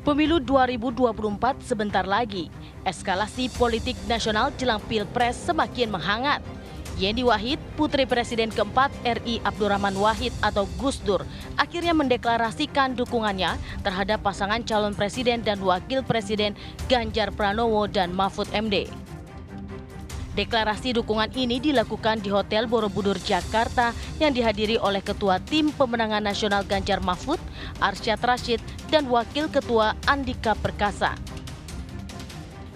Pemilu 2024 sebentar lagi. Eskalasi politik nasional jelang Pilpres semakin menghangat. Yeni Wahid, putri Presiden keempat RI Abdurrahman Wahid atau Gus Dur, akhirnya mendeklarasikan dukungannya terhadap pasangan calon presiden dan wakil presiden Ganjar Pranowo dan Mahfud MD. Deklarasi dukungan ini dilakukan di Hotel Borobudur, Jakarta yang dihadiri oleh Ketua Tim Pemenangan Nasional Ganjar Mahfud, Arsyad Rashid, dan Wakil Ketua Andika Perkasa.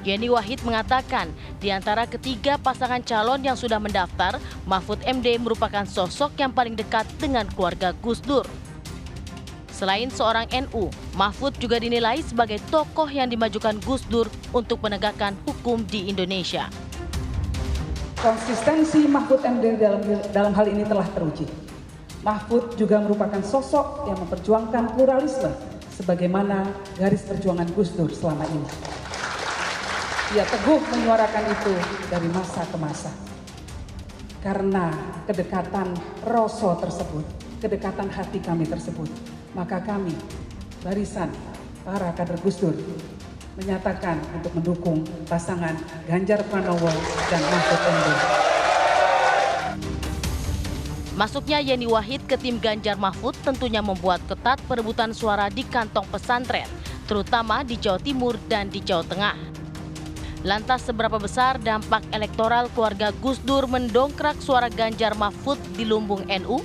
Yeni Wahid mengatakan, di antara ketiga pasangan calon yang sudah mendaftar, Mahfud MD merupakan sosok yang paling dekat dengan keluarga Gus Dur. Selain seorang NU, Mahfud juga dinilai sebagai tokoh yang dimajukan Gus Dur untuk menegakkan hukum di Indonesia. Konsistensi Mahfud MD dalam hal ini telah teruji. Mahfud juga merupakan sosok yang memperjuangkan pluralisme sebagaimana garis perjuangan Gus Dur selama ini. Ia teguh menyuarakan itu dari masa ke masa. Karena kedekatan rasa tersebut, kedekatan hati kami tersebut, maka kami, barisan para kader Gus Dur, menyatakan untuk mendukung pasangan Ganjar Pranowo dan Mahfud MD. Masuknya Yeni Wahid ke tim Ganjar Mahfud tentunya membuat ketat perebutan suara di kantong pesantren, terutama di Jawa Timur dan di Jawa Tengah. Lantas seberapa besar dampak elektoral keluarga Gus Dur mendongkrak suara Ganjar Mahfud di lumbung NU?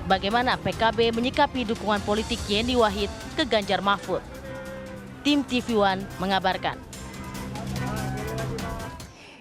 Bagaimana PKB menyikapi dukungan politik Yeni Wahid ke Ganjar Mahfud? Tim TV One mengabarkan.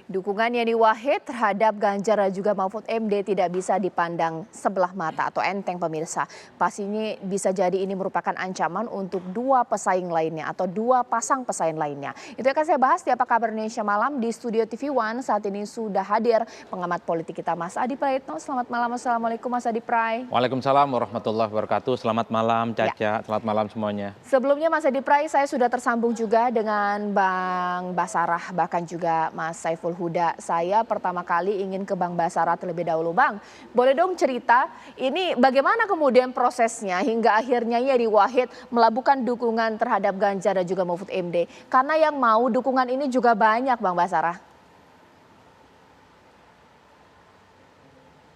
Dukungan Yeni Wahid terhadap Ganjar dan juga Mahfud MD tidak bisa dipandang sebelah mata atau enteng pemirsa. Pastinya bisa jadi ini merupakan ancaman untuk dua pesaing lainnya atau dua pasang pesaing lainnya. Itu akan saya bahas di Apa Kabar Indonesia Malam di Studio TV One. Saat ini sudah hadir pengamat politik kita Mas Adi Praetno. Selamat malam, Assalamualaikum Mas Adi Pray. Waalaikumsalam warahmatullahi wabarakatuh. Selamat malam Caca, Selamat malam semuanya. Sebelumnya Mas Adi Pray, saya sudah tersambung juga dengan Bang Basarah, bahkan juga Mas Saiful Huda. Saya pertama kali ingin ke Bang Basarah terlebih dahulu. Bang, boleh dong cerita ini bagaimana kemudian prosesnya hingga akhirnya Yeni Wahid melabuhkan dukungan terhadap Ganjar dan juga Mahfud MD. Karena yang mau dukungan ini juga banyak Bang Basarah.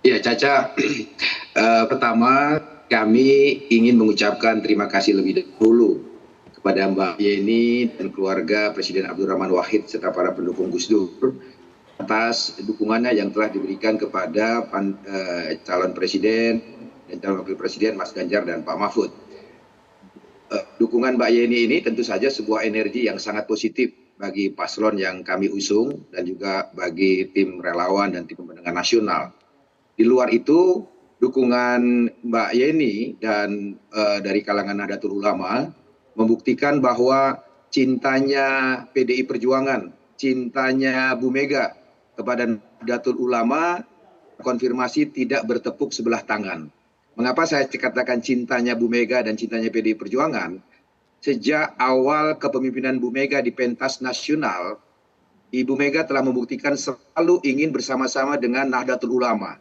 Ya Caca, pertama kami ingin mengucapkan terima kasih lebih dahulu kepada Mbak Yeni dan keluarga Presiden Abdurrahman Wahid serta para pendukung Gus Dur atas dukungannya yang telah diberikan kepada calon presiden dan calon wakil presiden Mas Ganjar dan Pak Mahfud. Dukungan Mbak Yeni ini tentu saja sebuah energi yang sangat positif bagi paslon yang kami usung dan juga bagi tim relawan dan tim pemenangan nasional. Di luar itu, dukungan Mbak Yeni dan dari kalangan Nahdlatul Ulama membuktikan bahwa cintanya PDI Perjuangan, cintanya Bu Mega kepada Nahdlatul Ulama konfirmasi tidak bertepuk sebelah tangan. Mengapa saya katakan cintanya Bu Mega dan cintanya PDI Perjuangan? Sejak awal kepemimpinan Bu Mega di pentas nasional, Ibu Mega telah membuktikan selalu ingin bersama-sama dengan Nahdlatul Ulama.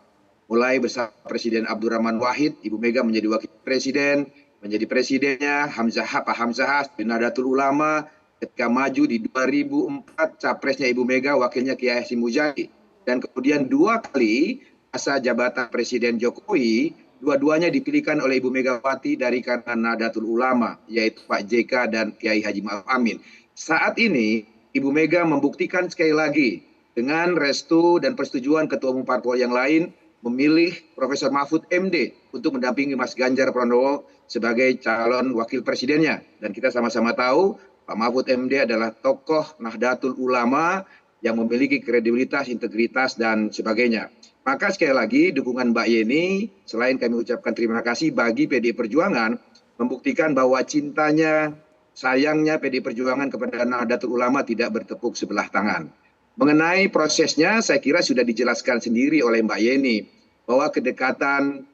Mulai bersama Presiden Abdurrahman Wahid, Ibu Mega menjadi wakil presiden, menjadi presidennya, Pak Hamzahas, Nahdlatul Ulama, ketika maju di 2004, capresnya Ibu Mega, wakilnya Kiai Hasyim Muzadi. Dan kemudian dua kali masa jabatan Presiden Jokowi, dua-duanya dipilihkan oleh Ibu Megawati dari kalangan Nahdlatul Ulama, yaitu Pak JK dan Kiai Haji Ma'ruf Amin. Saat ini, Ibu Mega membuktikan sekali lagi dengan restu dan persetujuan Ketua Umum Parpol yang lain, memilih Profesor Mahfud MD untuk mendampingi Mas Ganjar Pranowo sebagai calon wakil presidennya. Dan kita sama-sama tahu Pak Mahfud MD adalah tokoh Nahdlatul Ulama yang memiliki kredibilitas, integritas, dan sebagainya. Maka sekali lagi dukungan Mbak Yeni, selain kami ucapkan terima kasih bagi PDI Perjuangan, membuktikan bahwa cintanya, sayangnya PDI Perjuangan kepada Nahdlatul Ulama tidak bertepuk sebelah tangan. Mengenai prosesnya, saya kira sudah dijelaskan sendiri oleh Mbak Yeni bahwa kedekatan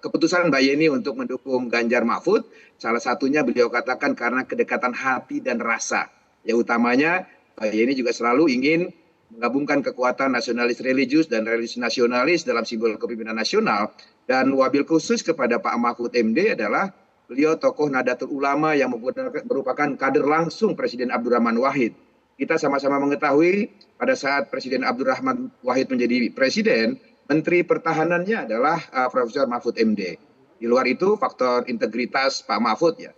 keputusan Mbak Yeni untuk mendukung Ganjar Mahfud, salah satunya beliau katakan karena kedekatan hati dan rasa. Yang utamanya Mbak Yeni juga selalu ingin menggabungkan kekuatan nasionalis religius dan religius nasionalis dalam simbol kepemimpinan nasional. Dan wabil khusus kepada Pak Mahfud MD adalah beliau tokoh Nahdlatul Ulama yang merupakan kader langsung Presiden Abdurrahman Wahid. Kita sama-sama mengetahui pada saat Presiden Abdurrahman Wahid menjadi presiden, Menteri Pertahanannya adalah Profesor Mahfud MD. Di luar itu faktor integritas Pak Mahfud ya.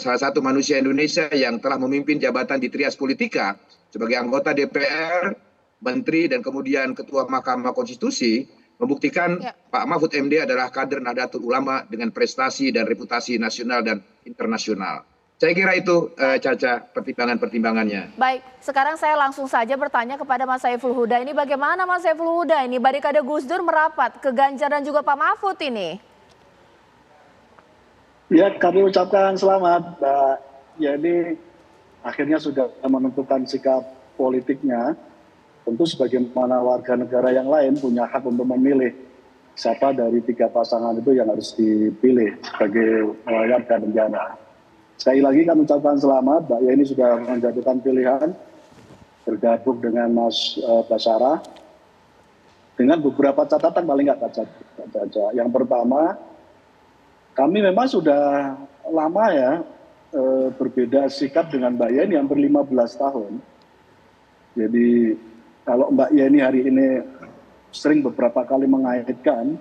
Salah satu manusia Indonesia yang telah memimpin jabatan di trias politika sebagai anggota DPR, Menteri, dan kemudian Ketua Mahkamah Konstitusi, membuktikan Pak Mahfud MD adalah kader Nahdlatul Ulama dengan prestasi dan reputasi nasional dan internasional. Saya kira itu, Caca, pertimbangan-pertimbangannya. Baik, sekarang saya langsung saja bertanya kepada Mas Saiful Huda. Ini bagaimana Mas Saiful Huda ini barikade Gus Dur merapat ke Ganjar dan juga Pak Mahfud ini? Ya, kami ucapkan selamat, Mbak Yani akhirnya sudah menentukan sikap politiknya. Tentu sebagaimana warga negara yang lain punya hak untuk memilih siapa dari 3 pasangan itu yang harus dipilih sebagai warga negara. Sekali lagi kami ucapkan selamat, Mbak Yani sudah menjatuhkan pilihan bergabung dengan Mas Basara dengan beberapa catatan paling nggak Caca. Yang pertama, kami memang sudah lama ya berbeda sikap dengan Mbak Yani hampir 15 tahun. Jadi kalau Mbak Yani hari ini sering beberapa kali mengaitkan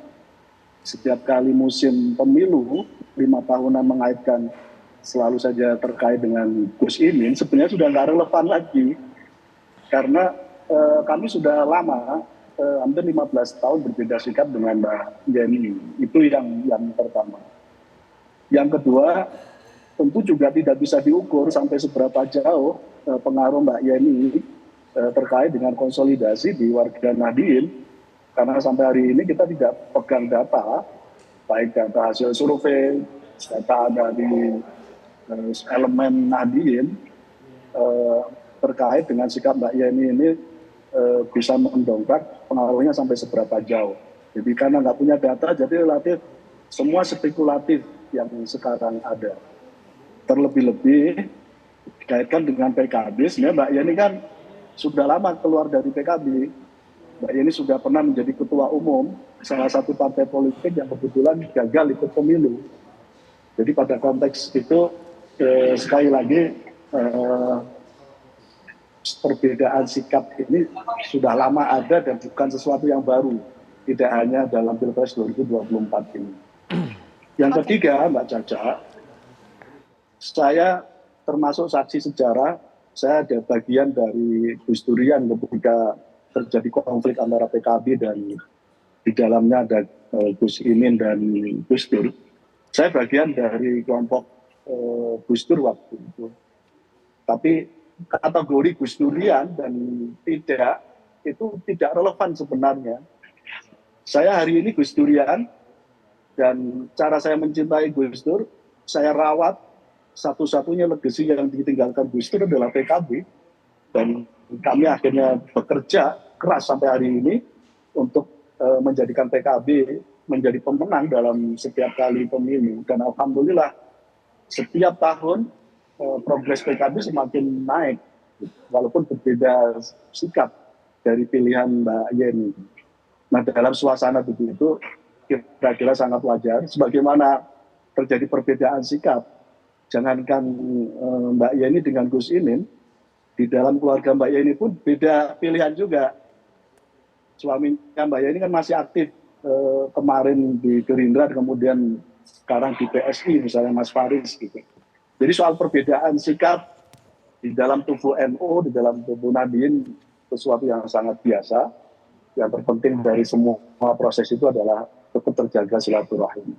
setiap kali musim pemilu 5 tahunan mengaitkan selalu saja terkait dengan Gus Imin, sebenarnya sudah nggak relevan lagi karena kami sudah lama hampir 15 tahun berbeda sikap dengan Mbak Yani. Itu yang pertama. Yang kedua, tentu juga tidak bisa diukur sampai seberapa jauh pengaruh Mbak Yani terkait dengan konsolidasi di warga Nahdien, karena sampai hari ini kita tidak pegang data, baik data hasil survei, data dari elemen Nahdien terkait dengan sikap Mbak Yani ini bisa mendongkrak pengaruhnya sampai seberapa jauh. Jadi karena nggak punya data, jadi relatif semua spekulatif yang sekarang ada. Terlebih-lebih dikaitkan dengan PKB, sebenarnya Mbak Yani kan sudah lama keluar dari PKB. Mbak Yani sudah pernah menjadi ketua umum salah satu partai politik yang kebetulan gagal ikut pemilu. Jadi pada konteks itu sekali lagi perbedaan sikap ini sudah lama ada dan bukan sesuatu yang baru, tidak hanya dalam Pilpres 2024 ini. Yang ketiga, Mbak Caca, saya termasuk saksi sejarah, saya ada bagian dari Gus Durian ketika terjadi konflik antara PKB dan di dalamnya ada Gus Imin dan Gus Dur. Saya bagian dari kelompok Gus Dur waktu itu. Tapi kategori Gus Durian dan tidak, itu tidak relevan sebenarnya. Saya hari ini Gus Durian, dan cara saya mencintai Gus Dur, saya rawat satu-satunya legasi yang ditinggalkan Gus Dur adalah PKB. Dan kami akhirnya bekerja keras sampai hari ini untuk menjadikan PKB menjadi pemenang dalam setiap kali pemilu. Dan alhamdulillah setiap tahun progres PKB semakin naik, walaupun berbeda sikap dari pilihan Mbak Yani. Nah, dalam suasana begitu, kira-kira sangat wajar. Sebagaimana terjadi perbedaan sikap, jangankan Mbak Yani dengan Gus Imin, di dalam keluarga Mbak Yani pun beda pilihan juga. Suaminya Mbak Yani kan masih aktif kemarin di Gerindra, kemudian sekarang di PSI, misalnya Mas Faris gitu. Jadi soal perbedaan sikap di dalam tubuh NU, di dalam tubuh Nahdien, sesuatu yang sangat biasa. Yang terpenting dari semua proses itu adalah tetap terjaga silaturahim.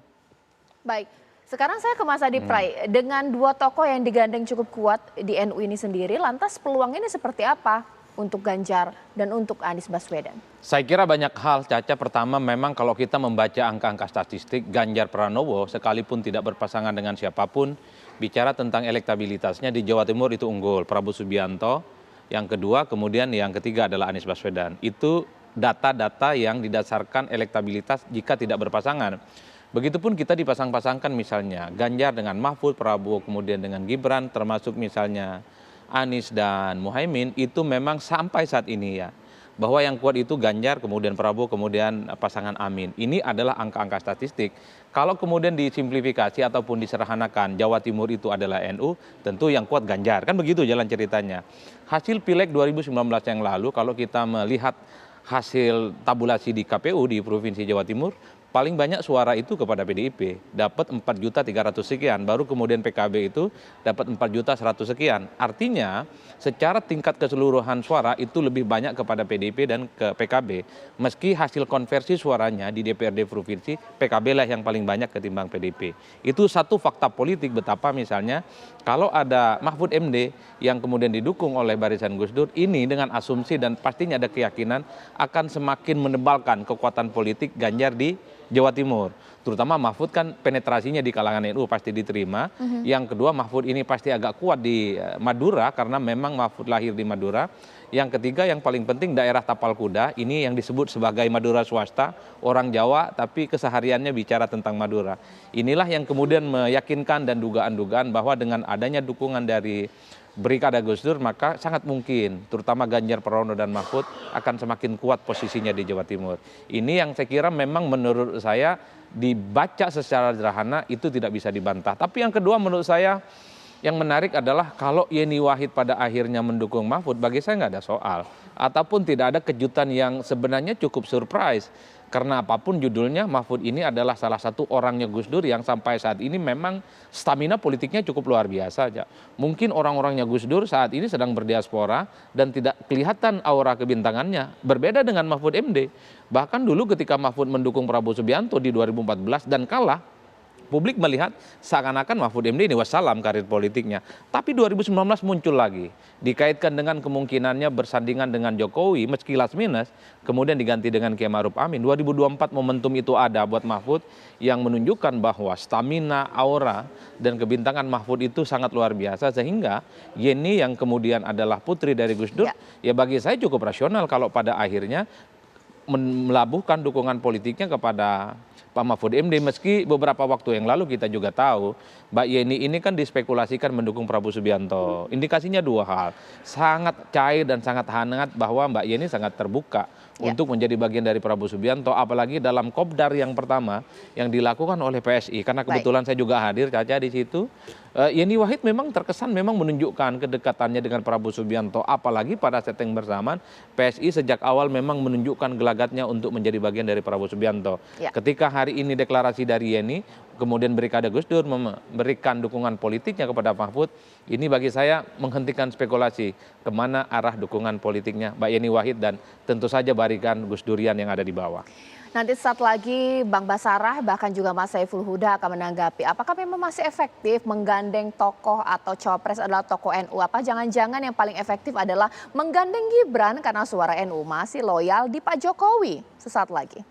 Baik, sekarang saya ke Mas Adi Pray. Dengan 2 tokoh yang digandeng cukup kuat di NU ini sendiri, lantas peluang ini seperti apa untuk Ganjar dan untuk Anies Baswedan? Saya kira banyak hal, Caca. Pertama, memang kalau kita membaca angka-angka statistik, Ganjar Pranowo sekalipun tidak berpasangan dengan siapapun, bicara tentang elektabilitasnya di Jawa Timur itu unggul. Prabowo Subianto, yang kedua, kemudian yang ketiga adalah Anies Baswedan. Itu data-data yang didasarkan elektabilitas jika tidak berpasangan. Begitupun kita dipasang-pasangkan misalnya Ganjar dengan Mahfud, Prabowo kemudian dengan Gibran, termasuk misalnya Anies dan Muhaimin, itu memang sampai saat ini ya bahwa yang kuat itu Ganjar, kemudian Prabowo, kemudian pasangan Amin. Ini adalah angka-angka statistik. Kalau kemudian disimplifikasi ataupun diserahanakan Jawa Timur itu adalah NU, tentu yang kuat Ganjar. Kan begitu jalan ceritanya. Hasil Pileg 2019 yang lalu, kalau kita melihat hasil tabulasi di KPU di Provinsi Jawa Timur, paling banyak suara itu kepada PDIP, dapat 4.300.000 sekian, baru kemudian PKB itu dapat 4.100.000 sekian. Artinya secara tingkat keseluruhan suara itu lebih banyak kepada PDIP dan ke PKB. Meski hasil konversi suaranya di DPRD Provinsi, PKB lah yang paling banyak ketimbang PDIP. Itu satu fakta politik betapa misalnya kalau ada Mahfud MD yang kemudian didukung oleh barisan Gus Dur, ini dengan asumsi dan pastinya ada keyakinan akan semakin menebalkan kekuatan politik Ganjar di Jawa Timur. Terutama Mahfud kan penetrasinya di kalangan NU pasti diterima. Yang kedua Mahfud ini pasti agak kuat di Madura karena memang Mahfud lahir di Madura. Yang ketiga yang paling penting daerah Tapal Kuda, ini yang disebut sebagai Madura swasta, orang Jawa tapi kesehariannya bicara tentang Madura. Inilah yang kemudian meyakinkan dan dugaan-dugaan bahwa dengan adanya dukungan dari Brigade Gus Dur maka sangat mungkin terutama Ganjar Pranowo dan Mahfud akan semakin kuat posisinya di Jawa Timur. Ini yang saya kira memang menurut saya dibaca secara sederhana itu tidak bisa dibantah. Tapi yang kedua menurut saya yang menarik adalah kalau Yeni Wahid pada akhirnya mendukung Mahfud, bagi saya nggak ada soal. Ataupun tidak ada kejutan yang sebenarnya cukup surprise. Karena apapun judulnya, Mahfud ini adalah salah satu orangnya Gus Dur yang sampai saat ini memang stamina politiknya cukup luar biasa aja. Mungkin orang-orangnya Gus Dur saat ini sedang berdiaspora dan tidak kelihatan aura kebintangannya. Berbeda dengan Mahfud MD. Bahkan dulu ketika Mahfud mendukung Prabowo Subianto di 2014 dan kalah, publik melihat seakan-akan Mahfud MD ini wassalam karir politiknya. Tapi 2019 muncul lagi. Dikaitkan dengan kemungkinannya bersandingan dengan Jokowi meski last minus. Kemudian diganti dengan Kiai Ma'ruf Amin. 2024 momentum itu ada buat Mahfud yang menunjukkan bahwa stamina, aura, dan kebintangan Mahfud itu sangat luar biasa. Sehingga Yeni yang kemudian adalah putri dari Gus Dur, ya bagi saya cukup rasional kalau pada akhirnya melabuhkan dukungan politiknya kepada Pak Mahfud MD, meski beberapa waktu yang lalu kita juga tahu Mbak Yeni ini kan dispekulasikan mendukung Prabowo Subianto. Indikasinya dua hal, sangat cair dan sangat hangat bahwa Mbak Yeni sangat terbuka untuk menjadi bagian dari Prabowo Subianto, apalagi dalam kopdar yang pertama yang dilakukan oleh PSI. Karena kebetulan saya juga hadir Caca di situ. Yeni Wahid memang terkesan memang menunjukkan kedekatannya dengan Prabowo Subianto, apalagi pada setting bersamaan PSI sejak awal memang menunjukkan gelagatnya untuk menjadi bagian dari Prabowo Subianto. Ketika hari ini deklarasi dari Yeni, kemudian Brigade Gus Dur memberikan dukungan politiknya kepada Mahfud, ini bagi saya menghentikan spekulasi kemana arah dukungan politiknya Mbak Yeni Wahid dan tentu saja barisan Gus Durian yang ada di bawah. Nanti saat lagi Bang Basarah bahkan juga Mas Saiful Huda akan menanggapi apakah memang masih efektif menggandeng tokoh atau cawapres adalah tokoh NU, apa jangan-jangan yang paling efektif adalah menggandeng Gibran karena suara NU masih loyal di Pak Jokowi. Sesaat lagi.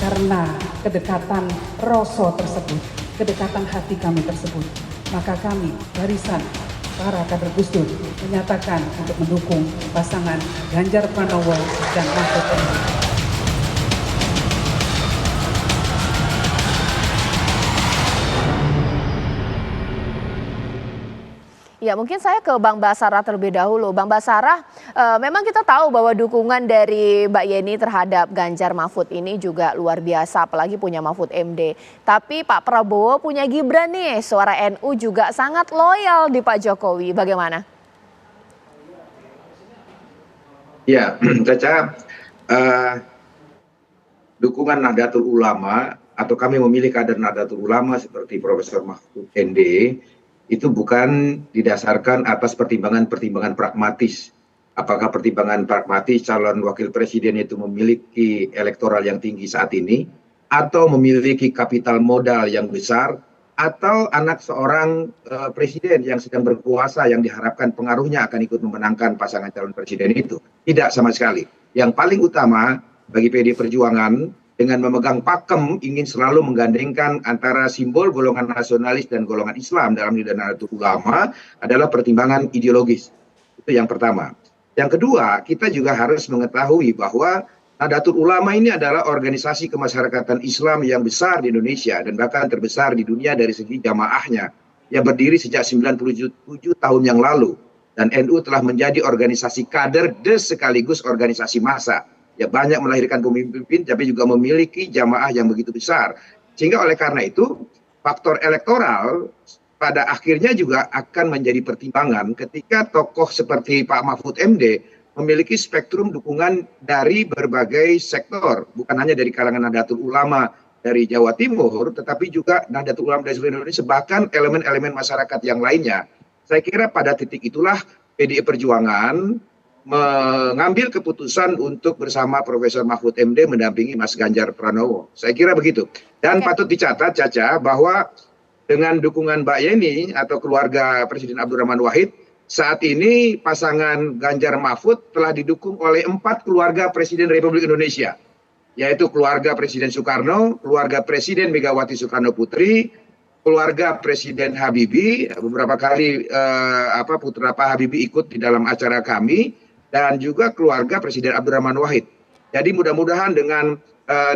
Karena kedekatan rasa tersebut, kedekatan hati kami tersebut, maka kami barisan para kader Gus Dur menyatakan untuk mendukung pasangan Ganjar Pranowo dan Mahfud MD. Ya, mungkin saya ke Bang Basarah terlebih dahulu. Bang Basarah, memang kita tahu bahwa dukungan dari Mbak Yeni terhadap Ganjar Mahfud ini juga luar biasa, apalagi punya Mahfud MD. Tapi Pak Prabowo punya Gibran nih, suara NU juga sangat loyal di Pak Jokowi. Bagaimana? Ya, Caca, dukungan Nahdlatul Ulama atau kami memilih kader Nahdlatul Ulama seperti Profesor Mahfud MD itu bukan didasarkan atas pertimbangan-pertimbangan pragmatis. Apakah pertimbangan pragmatis calon wakil presiden itu memiliki elektoral yang tinggi saat ini, atau memiliki kapital modal yang besar, atau anak seorang presiden yang sedang berkuasa yang diharapkan pengaruhnya akan ikut memenangkan pasangan calon presiden itu. Tidak sama sekali. Yang paling utama bagi PD Perjuangan dengan memegang pakem ingin selalu menggandengkan antara simbol golongan nasionalis dan golongan Islam dalam Nahdlatul Ulama adalah pertimbangan ideologis. Itu yang pertama. Yang kedua, kita juga harus mengetahui bahwa Nahdlatul Ulama ini adalah organisasi kemasyarakatan Islam yang besar di Indonesia dan bahkan terbesar di dunia dari segi jamaahnya, yang berdiri sejak 97 tahun yang lalu. Dan NU telah menjadi organisasi kader sekaligus organisasi massa. Ya, banyak melahirkan pemimpin tapi juga memiliki jamaah yang begitu besar. Sehingga oleh karena itu faktor elektoral pada akhirnya juga akan menjadi pertimbangan ketika tokoh seperti Pak Mahfud MD memiliki spektrum dukungan dari berbagai sektor, bukan hanya dari kalangan Nahdlatul Ulama dari Jawa Timur, tetapi juga Nahdlatul Ulama dari seluruh Indonesia, bahkan elemen-elemen masyarakat yang lainnya. Saya kira pada titik itulah PDI Perjuangan mengambil keputusan untuk bersama Profesor Mahfud MD mendampingi Mas Ganjar Pranowo. Saya kira begitu. Dan patut dicatat, Caca, bahwa dengan dukungan Mbak Yeni atau keluarga Presiden Abdurrahman Wahid, saat ini pasangan Ganjar Mahfud telah didukung oleh 4 keluarga Presiden Republik Indonesia, yaitu keluarga Presiden Soekarno, keluarga Presiden Megawati Soekarno Putri, keluarga Presiden Habibie, beberapa kali putra Pak Habibie ikut di dalam acara kami, dan juga keluarga Presiden Abdurrahman Wahid. Jadi mudah-mudahan dengan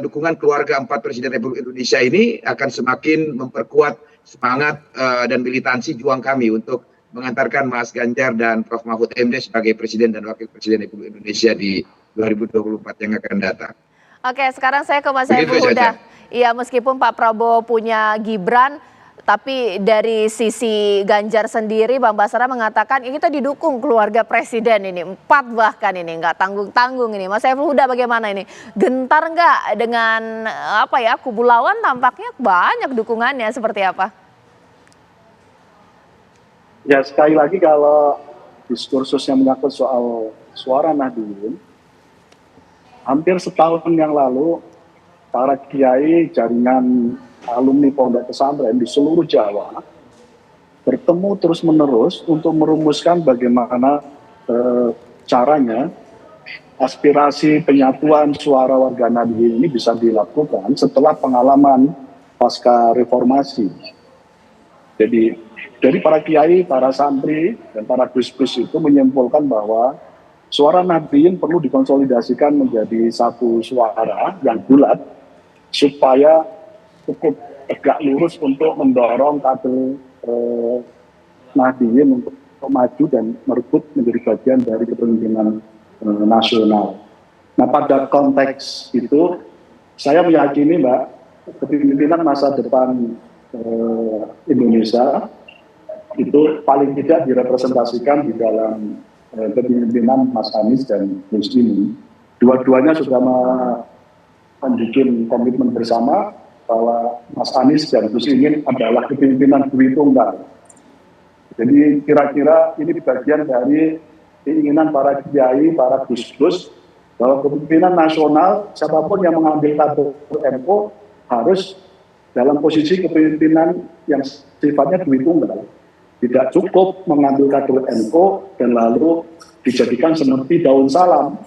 dukungan keluarga 4 Presiden Republik Indonesia ini akan semakin memperkuat semangat dan militansi juang kami untuk mengantarkan Mas Ganjar dan Prof. Mahfud MD sebagai Presiden dan Wakil Presiden Republik Indonesia di 2024 yang akan datang. Oke, sekarang saya ke Mas Saiful Huda. Iya, meskipun Pak Prabowo punya Gibran, tapi dari sisi Ganjar sendiri, Bang Basara mengatakan ya kita didukung keluarga presiden ini, 4 bahkan ini, nggak tanggung-tanggung ini. Mas Saiful Huda bagaimana ini? Gentar nggak dengan kubu lawan tampaknya banyak dukungannya, seperti apa? Ya, sekali lagi kalau diskursusnya menyangkut soal suara Nahdlatul, hampir setahun yang lalu para kiai jaringan alumni pondok pesantren di seluruh Jawa bertemu terus-menerus untuk merumuskan bagaimana caranya aspirasi penyatuan suara warga Nahdlatul ini bisa dilakukan setelah pengalaman pasca reformasi. Jadi dari para kiai, para santri, dan para gus-gus itu menyimpulkan bahwa suara Nahdlatul perlu dikonsolidasikan menjadi satu suara yang bulat supaya cukup tegak lurus untuk mendorong kader Nahdlatul untuk maju dan merebut menjadi bagian dari kepemimpinan nasional. Nah, pada konteks itu saya meyakini, Mbak, kepemimpinan masa depan Indonesia itu paling tidak direpresentasikan di dalam kepemimpinan Mas Anies dan Gus Imin. Dua-duanya sudah membuat komitmen bersama bahwa Mas Anies dan Gus Imin adalah kepemimpinan Dwi Tunggal. Jadi kira-kira ini bagian dari keinginan para kiai, para gus-gus bahwa kepemimpinan nasional siapapun yang mengambil kader NU harus dalam posisi kepemimpinan yang sifatnya Dwi Tunggal. Tidak cukup mengambil kader NU dan lalu dijadikan seperti daun salam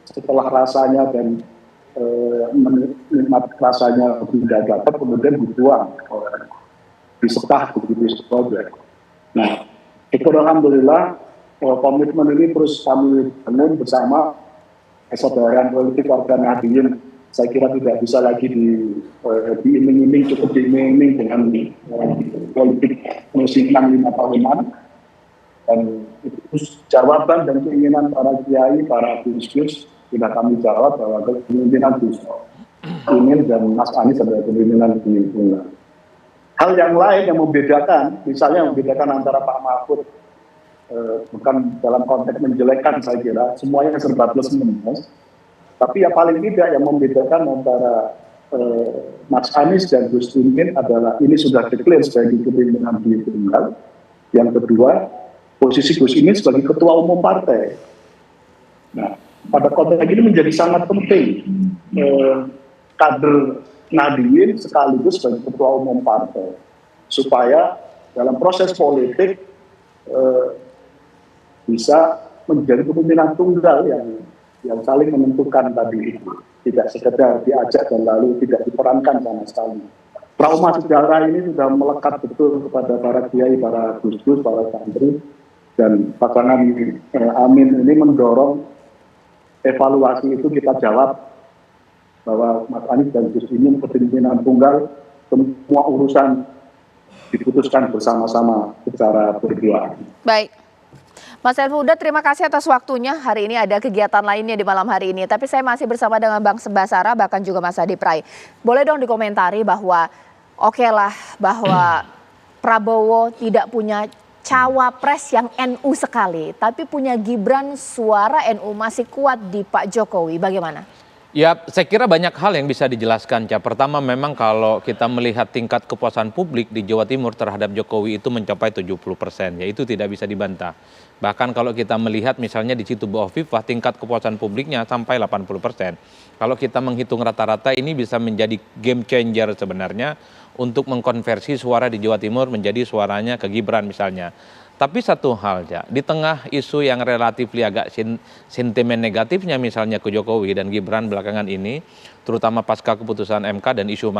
setelah rasanya dan menikmati rasanya tidak dapat kemudian dibuang, disekah begitu saja. Nah, alhamdulillah komitmen ini terus kami bangun bersama persaudaraan politik warga Nahdlatul. Saya kira tidak bisa lagi diiming-iming, cukup diiming-iming dengan politik musikan 5 tahunan. Dan itu jawaban dan keinginan para kiai, para gus-gus sudah kami jawab bahwa kepemimpinan Gus Imin dan Mas Anies adalah kepemimpinan Dwi Tunggal. Hal yang lain yang membedakan, misalnya membedakan antara Pak Mahfud, bukan dalam konteks menjelekkan saya kira, semuanya serba plus minus. Tapi yang paling tidak yang membedakan antara Mas Anies dan Gus Imin adalah ini sudah declare sebagai kepemimpinan Dwi Tunggal. Yang kedua, posisi Gus Imin sebagai ketua umum partai. Nah, pada konteks ini menjadi sangat penting kader Nahdlatul sekaligus sebagai ketua umum partai supaya dalam proses politik bisa menjadi kepemimpinan tunggal yang saling menentukan tadi itu, tidak sekedar diajak dan lalu tidak diperankan sama sekali. Trauma sejarah ini sudah melekat betul kepada para kiai, para gus-gus, para santri, dan pasangan Amin ini mendorong evaluasi itu kita jawab bahwa Mas Anies dan Gus Imin kepemimpinan tunggal, semua urusan diputuskan bersama-sama secara berdua. Baik. Mas Elfhuda, terima kasih atas waktunya. Hari ini ada kegiatan lainnya di malam hari ini. Tapi saya masih bersama dengan Bang Basara, bahkan juga Mas Adi Pray. Boleh dong dikomentari bahwa bahwa Prabowo tidak punya cawapres yang NU sekali, tapi punya Gibran, suara NU masih kuat di Pak Jokowi. Bagaimana? Ya, saya kira banyak hal yang bisa dijelaskan, Ca. Pertama, memang kalau kita melihat tingkat kepuasan publik di Jawa Timur terhadap Jokowi itu mencapai 70%, ya itu tidak bisa dibantah. Bahkan kalau kita melihat misalnya di situ Bu Hovifah, tingkat kepuasan publiknya sampai 80%. Kalau kita menghitung rata-rata ini bisa menjadi game changer sebenarnya untuk mengkonversi suara di Jawa Timur menjadi suaranya ke Gibran misalnya. Tapi satu hal, ja, di tengah isu yang relatif agak sentimen negatifnya misalnya ke Jokowi dan Gibran belakangan ini, terutama pasca keputusan MK dan isu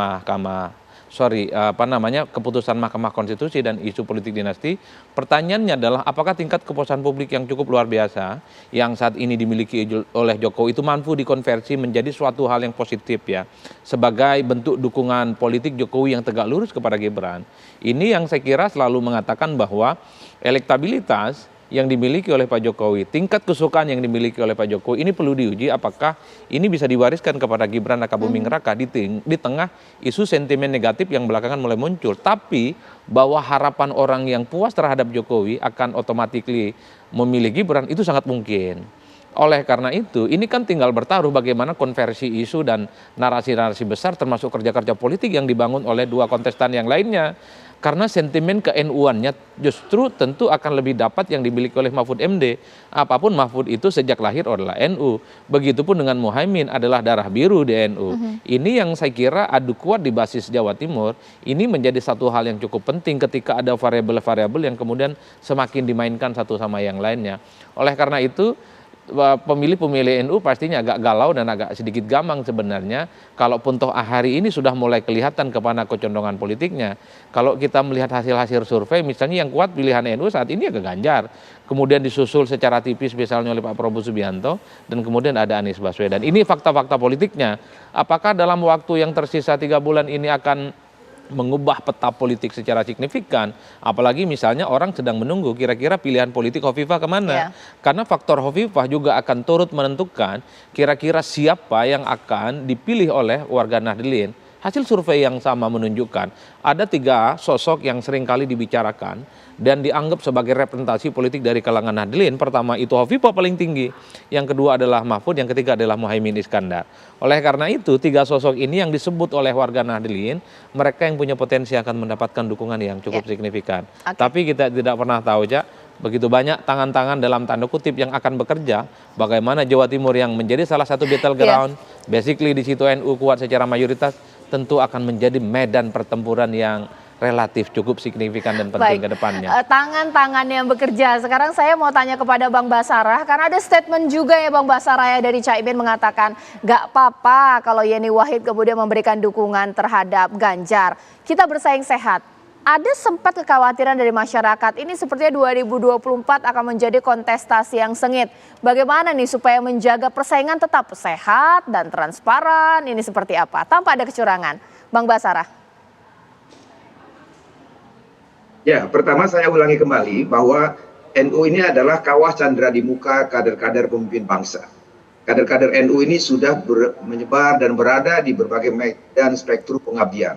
keputusan Mahkamah Konstitusi dan isu politik dinasti, pertanyaannya adalah apakah tingkat kepuasan publik yang cukup luar biasa yang saat ini dimiliki oleh Jokowi itu mampu dikonversi menjadi suatu hal yang positif, ya, sebagai bentuk dukungan politik Jokowi yang tegak lurus kepada Gibran. Ini yang saya kira selalu mengatakan bahwa elektabilitas yang dimiliki oleh Pak Jokowi, tingkat kesukaan yang dimiliki oleh Pak Jokowi ini perlu diuji apakah ini bisa diwariskan kepada Gibran Rakabuming Raka di tengah isu sentimen negatif yang belakangan mulai muncul. Tapi bahwa harapan orang yang puas terhadap Jokowi akan otomatis memilih Gibran itu sangat mungkin. Oleh karena itu, ini kan tinggal bertaruh bagaimana konversi isu dan narasi-narasi besar termasuk kerja-kerja politik yang dibangun oleh dua kontestan yang lainnya. Karena sentimen ke-NU-annya justru tentu akan lebih dapat yang dimiliki oleh Mahfud MD. Apapun Mahfud itu sejak lahir adalah NU. Begitupun dengan Muhaimin adalah darah biru di NU. Ini yang saya kira adu kuat di basis Jawa Timur. Ini menjadi satu hal yang cukup penting ketika ada variabel-variabel yang kemudian semakin dimainkan satu sama yang lainnya. Oleh karena itu, pemilih-pemilih NU pastinya agak galau dan agak sedikit gamang sebenarnya. Kalaupun toh hari ini sudah mulai kelihatan kepada kecondongan politiknya. Kalau kita melihat hasil-hasil survei, misalnya yang kuat pilihan NU saat ini ya ke Ganjar. Kemudian disusul secara tipis misalnya oleh Pak Prabowo Subianto. Dan kemudian ada Anies Baswedan. Ini fakta-fakta politiknya. Apakah dalam waktu yang tersisa 3 bulan ini akan mengubah peta politik secara signifikan, apalagi misalnya orang sedang menunggu kira-kira pilihan politik Hovifah kemana, karena faktor Hovifah juga akan turut menentukan kira-kira siapa yang akan dipilih oleh warga Nahdlin. Hasil survei yang sama menunjukkan ada 3 sosok yang seringkali dibicarakan dan dianggap sebagai representasi politik dari kalangan Nahdlin. Pertama itu Hovifah paling tinggi, yang kedua adalah Mahfud, yang ketiga adalah Muhaimin Iskandar. Oleh karena itu 3 sosok ini yang disebut oleh warga Nahdlin, mereka yang punya potensi akan mendapatkan dukungan yang cukup signifikan. Tapi kita tidak pernah tahu, Cak, begitu banyak tangan-tangan dalam tanda kutip yang akan bekerja, bagaimana Jawa Timur yang menjadi salah satu battleground, basically di situ NU kuat secara mayoritas, tentu akan menjadi medan pertempuran yang relatif cukup signifikan dan penting ke depannya. Tangan-tangan yang bekerja. Sekarang saya mau tanya kepada Bang Basara, karena ada statement juga ya Bang Basara ya dari Caimin mengatakan gak apa-apa kalau Yeni Wahid kemudian memberikan dukungan terhadap Ganjar. Kita bersaing sehat. Ada sempat kekhawatiran dari masyarakat ini sepertinya 2024 akan menjadi kontestasi yang sengit. Bagaimana nih supaya menjaga persaingan tetap sehat dan transparan, ini seperti apa? Tanpa ada kecurangan. Bang Basara. Ya, pertama saya ulangi kembali bahwa NU ini adalah kawah candera di muka kader-kader pemimpin bangsa. Kader-kader NU ini sudah menyebar dan berada di berbagai medan spektrum pengabdian.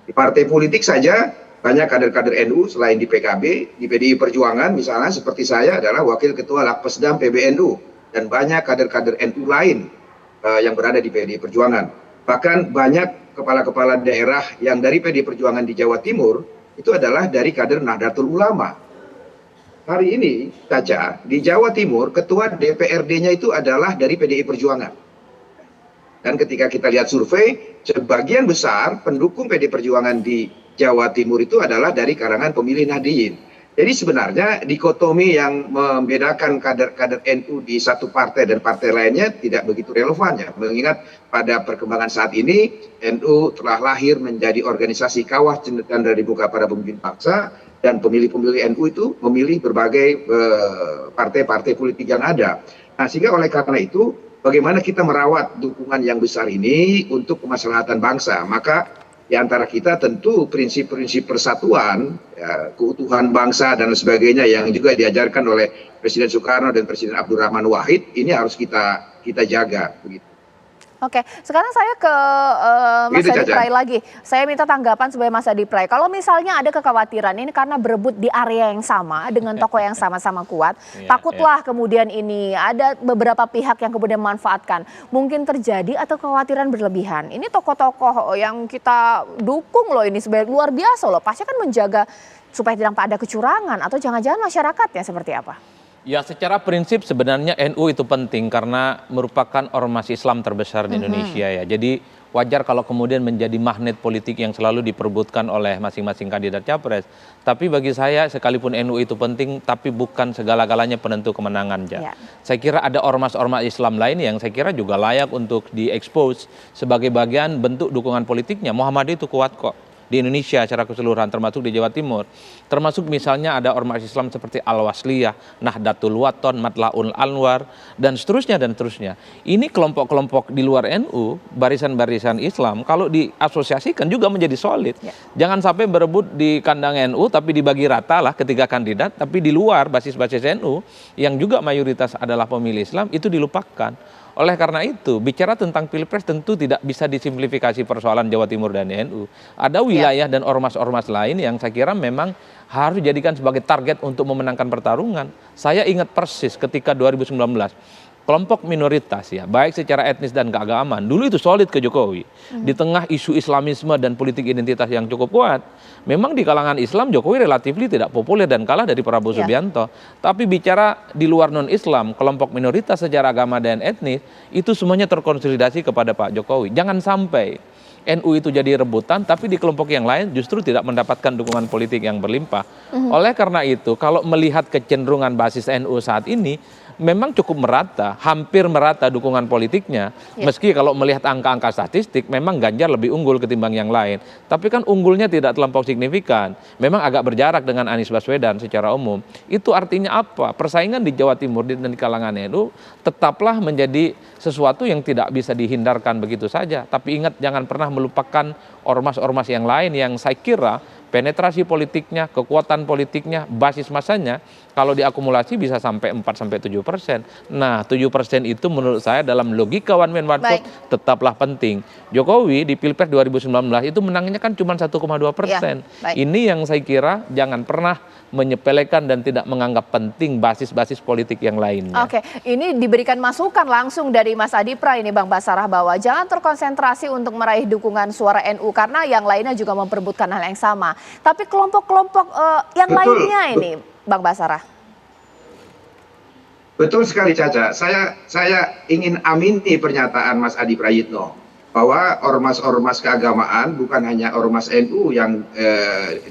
Di partai politik saja banyak kader-kader NU selain di PKB, di PDI Perjuangan misalnya seperti saya adalah Wakil Ketua Lakpesdam PBNU dan banyak kader-kader NU lain yang berada di PDI Perjuangan. Bahkan banyak kepala-kepala daerah yang dari PDI Perjuangan di Jawa Timur itu adalah dari kader Nahdlatul Ulama. Hari ini, Caca, di Jawa Timur, ketua DPRD-nya itu adalah dari PDI Perjuangan. Dan ketika kita lihat survei, sebagian besar pendukung PDI Perjuangan di Jawa Timur itu adalah dari kalangan pemilih Nahdlin. Jadi sebenarnya dikotomi yang membedakan kader-kader NU di satu partai dan partai lainnya tidak begitu relevan ya. Mengingat pada perkembangan saat ini NU telah lahir menjadi organisasi kawah candera di muka para pemimpin bangsa dan pemilih-pemilih NU itu memilih berbagai partai-partai politik yang ada. Nah, sehingga oleh karena itu bagaimana kita merawat dukungan yang besar ini untuk kemaslahatan bangsa. Maka di antara kita tentu prinsip-prinsip persatuan, ya, keutuhan bangsa dan sebagainya yang juga diajarkan oleh Presiden Soekarno dan Presiden Abdurrahman Wahid ini harus kita jaga. Begitu. Oke, sekarang saya ke Mas Adi Pray lagi. Saya minta tanggapan sebagai Mas Adi Pray. Kalau misalnya ada kekhawatiran ini karena berebut di area yang sama dengan tokoh yang sama-sama kuat, takutlah kemudian ini ada beberapa pihak yang kemudian memanfaatkan. Mungkin terjadi atau kekhawatiran berlebihan. Ini tokoh-tokoh yang kita dukung loh ini sebagai luar biasa loh. Pasti kan menjaga supaya tidak ada kecurangan atau jangan-jangan masyarakatnya seperti apa? Ya, secara prinsip sebenarnya NU itu penting karena merupakan ormas Islam terbesar di Indonesia ya. Jadi wajar kalau kemudian menjadi magnet politik yang selalu diperebutkan oleh masing-masing kandidat capres. Tapi bagi saya sekalipun NU itu penting, tapi bukan segala-galanya penentu kemenangan. Ya. Saya kira ada ormas-ormas Islam lain yang saya kira juga layak untuk diekspos sebagai bagian bentuk dukungan politiknya. Muhammadiyah itu kuat kok di Indonesia secara keseluruhan, termasuk di Jawa Timur. Termasuk misalnya ada ormas Islam seperti Al-Wasliyah, Nahdlatul Wathon, Matlaul Anwar, dan seterusnya dan seterusnya. Ini kelompok-kelompok di luar NU, barisan-barisan Islam, kalau diasosiasikan juga menjadi solid. Jangan sampai berebut di kandang NU, tapi dibagi rata lah ketiga kandidat, tapi di luar basis-basis NU, yang juga mayoritas adalah pemilih Islam, itu dilupakan. Oleh karena itu, bicara tentang Pilpres tentu tidak bisa disimplifikasi persoalan Jawa Timur dan NU. Ada wilayah dan ormas-ormas lain yang saya kira memang harus dijadikan sebagai target untuk memenangkan pertarungan. Saya ingat persis ketika 2019, kelompok minoritas ya, baik secara etnis dan keagamaan, dulu itu solid ke Jokowi. Di tengah isu Islamisme dan politik identitas yang cukup kuat, memang di kalangan Islam Jokowi relatif tidak populer dan kalah dari Prabowo Subianto. Tapi bicara di luar non-Islam, kelompok minoritas secara agama dan etnis, itu semuanya terkonsolidasi kepada Pak Jokowi. Jangan sampai NU itu jadi rebutan, tapi di kelompok yang lain justru tidak mendapatkan dukungan politik yang berlimpah. Oleh karena itu, kalau melihat kecenderungan basis NU saat ini, memang cukup merata, hampir merata dukungan politiknya. Meski kalau melihat angka-angka statistik, memang Ganjar lebih unggul ketimbang yang lain. Tapi kan unggulnya tidak terlampau signifikan. Memang agak berjarak dengan Anies Baswedan secara umum. Itu artinya apa? Persaingan di Jawa Timur dan di kalangan NU tetaplah menjadi sesuatu yang tidak bisa dihindarkan begitu saja. Tapi ingat, jangan pernah melupakan ormas-ormas yang lain yang saya kira penetrasi politiknya, kekuatan politiknya, basis masanya, kalau diakumulasi bisa sampai 4-7%. Nah, 7% itu menurut saya dalam logika one man one vote tetaplah penting. Jokowi di Pilpres 2019 itu menangnya kan cuma 1,2%. Ini yang saya kira jangan pernah menyepelekan dan tidak menganggap penting basis-basis politik yang lainnya. Oke, ini diberikan masukan langsung dari Mas Adi Pray ini Bang Basarah bahwa jangan terkonsentrasi untuk meraih dukungan suara NU karena yang lainnya juga memperebutkan hal yang sama. Tapi kelompok-kelompok yang lainnya ini Bang Basarah. Betul sekali Caca. Saya ingin amini pernyataan Mas Adi Prayitno bahwa ormas-ormas keagamaan bukan hanya ormas NU yang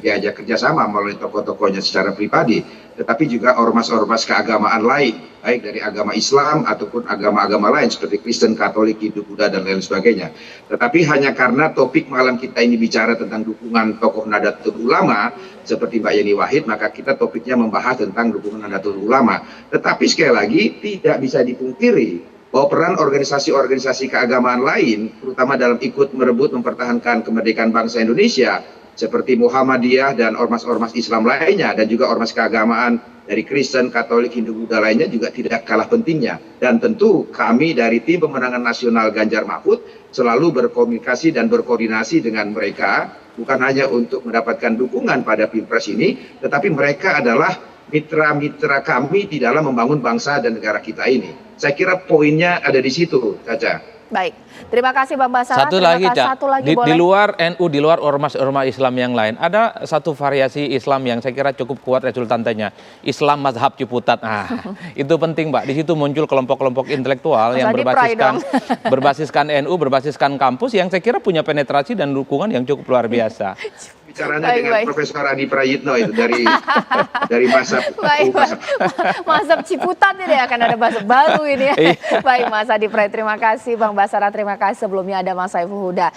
diajak kerjasama melalui tokoh-tokohnya secara pribadi, tetapi juga ormas-ormas keagamaan lain, baik dari agama Islam ataupun agama-agama lain seperti Kristen, Katolik, Hindu, Buddha, dan lain sebagainya. Tetapi hanya karena topik malam kita ini bicara tentang dukungan tokoh Nahdlatul Ulama, seperti Mbak Yeni Wahid, maka kita topiknya membahas tentang dukungan Nahdlatul Ulama. Tetapi sekali lagi tidak bisa dipungkiri bahwa peran organisasi-organisasi keagamaan lain, terutama dalam ikut merebut mempertahankan kemerdekaan bangsa Indonesia, seperti Muhammadiyah dan ormas-ormas Islam lainnya, dan juga ormas keagamaan dari Kristen, Katolik, Hindu, Buddha lainnya juga tidak kalah pentingnya. Dan tentu kami dari tim pemenangan nasional Ganjar Mahfud selalu berkomunikasi dan berkoordinasi dengan mereka, bukan hanya untuk mendapatkan dukungan pada Pilpres ini, tetapi mereka adalah mitra-mitra kami di dalam membangun bangsa dan negara kita ini. Saya kira poinnya ada di situ, Caca. Baik, terima kasih Bang Basarah. Satu lagi, di luar NU, di luar ormas-ormas Islam yang lain, ada satu variasi Islam yang saya kira cukup kuat resultantenya, Islam Mazhab Ciputat. Itu penting, Mbak. Di situ muncul kelompok-kelompok intelektual yang berbasiskan NU, berbasiskan kampus yang saya kira punya penetrasi dan dukungan yang cukup luar biasa. Bicaranya dengan Profesor Adi Prayitno itu dari Mazhab Mazhab Ciputat ini akan ada bahasa baru ini ya. Baik Mas Adi Pray, terima kasih. Bang Basarah terima kasih. Sebelumnya ada Mas Saiful Huda.